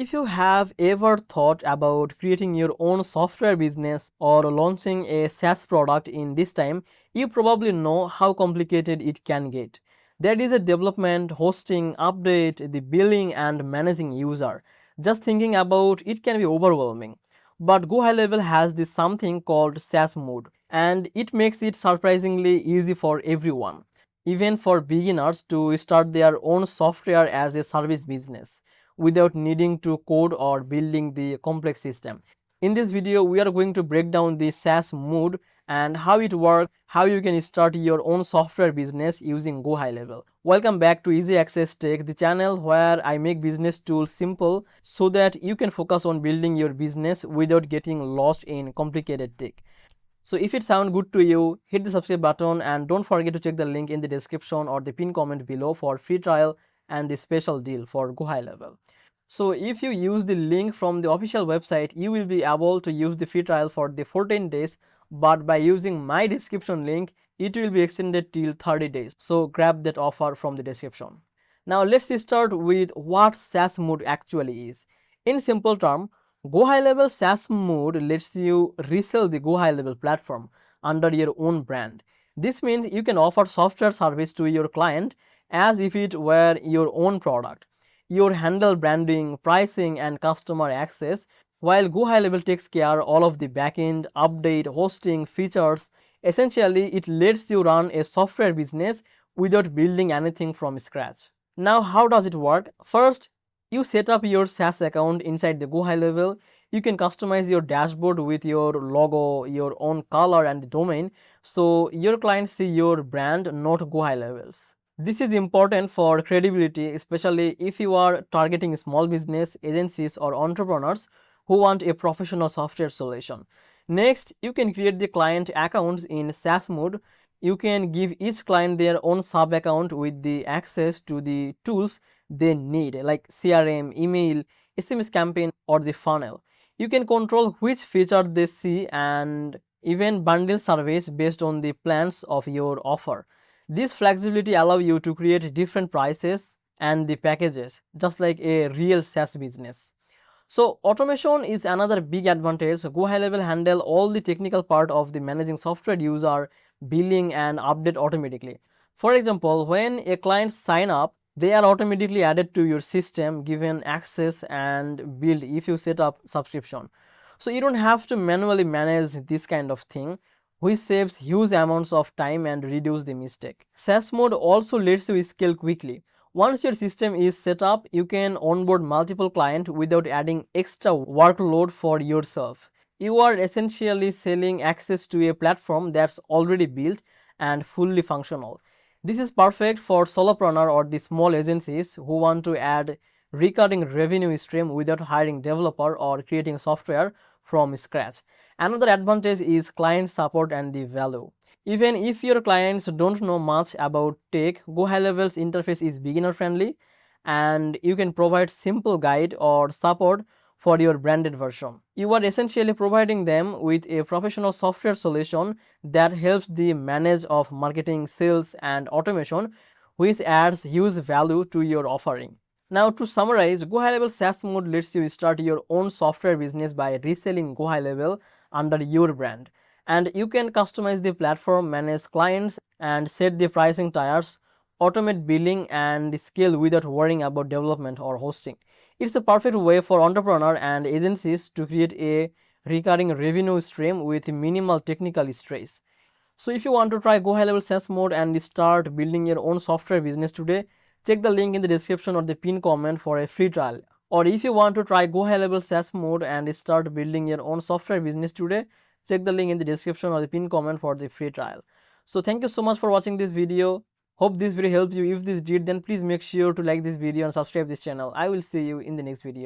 If you have ever thought about creating your own software business or launching a SaaS product in this time, you probably know how complicated it can get. There is a development, hosting, update, the billing, and managing user. Just thinking about it can be overwhelming. But GoHighLevel has this something called SaaS mode, and it makes it surprisingly easy for everyone, even for beginners, to start their own software as a service business without needing to code or building the complex system. In this video, we are going to break down the SaaS mode and how it works, how you can start your own software business using GoHighLevel. Welcome back to Easy Access Tech, the channel where I make business tools simple so that you can focus on building your business without getting lost in complicated tech. So if it sounds good to you, hit the subscribe button and don't forget to check the link in the description or the pinned comment below for free trial and the special deal for GoHighLevel. So if you use the link from the official website, you will be able to use the free trial for the 14 days, but by using my description link, it will be extended till 30 days. So grab that offer from the description. Now let's start with what SaaS mode actually is. In simple terms, GoHighLevel SaaS mode lets you resell the GoHighLevel platform under your own brand. This means you can offer software service to your client as if it were your own product. You handle branding, pricing, and customer access, while GoHighLevel takes care all of the backend, update, hosting, features. Essentially, it lets you run a software business without building anything from scratch. Now, how does it work? First, you set up your SaaS account inside the GoHighLevel. You can customize your dashboard with your logo, your own color, and the domain, so your clients see your brand, not GoHighLevel's. This is important for credibility, especially if you are targeting small business, agencies, or entrepreneurs who want a professional software solution. Next, you can create the client accounts in SaaS mode. You can give each client their own sub account with the access to the tools they need, like CRM, email, SMS campaign, or the funnel. You can control which feature they see and even bundle surveys based on the plans of your offer. This flexibility allows you to create different prices and the packages, just like a real SaaS business. So automation is another big advantage. GoHighLevel handle all the technical part of the managing software user, billing, and update automatically. For example, when a client sign up, they are automatically added to your system, given access, and billed if you set up subscription. So you don't have to manually manage this kind of thing, which saves huge amounts of time and reduce the mistake. SaaS mode also lets you scale quickly. Once your system is set up, you can onboard multiple clients without adding extra workload for yourself. You are essentially selling access to a platform that's already built and fully functional. This is perfect for solopreneur or the small agencies who want to add recurring revenue stream without hiring developer or creating software from scratch. Another advantage is client support and the value. Even if your clients don't know much about tech, GoHighLevel's interface is beginner friendly and you can provide simple guide or support for your branded version. You are essentially providing them with a professional software solution that helps the manage of marketing, sales, and automation, which adds huge value to your offering. Now to summarize, GoHighLevel SaaS mode lets you start your own software business by reselling GoHighLevel under your brand. And you can customize the platform, manage clients, and set the pricing tiers, automate billing, and scale without worrying about development or hosting. It's a perfect way for entrepreneurs and agencies to create a recurring revenue stream with minimal technical stress. So if you want to try GoHighLevel SaaS mode and start building your own software business today, check the link in the description or the pinned comment for a free trial. Or if you want to try GoHighLevel SaaS mode and start building your own software business today, check the link in the description or the pinned comment for the free trial. So thank you so much for watching this video. Hope this video helps you. If this did, then please make sure to like this video and subscribe this channel. I will see you in the next video.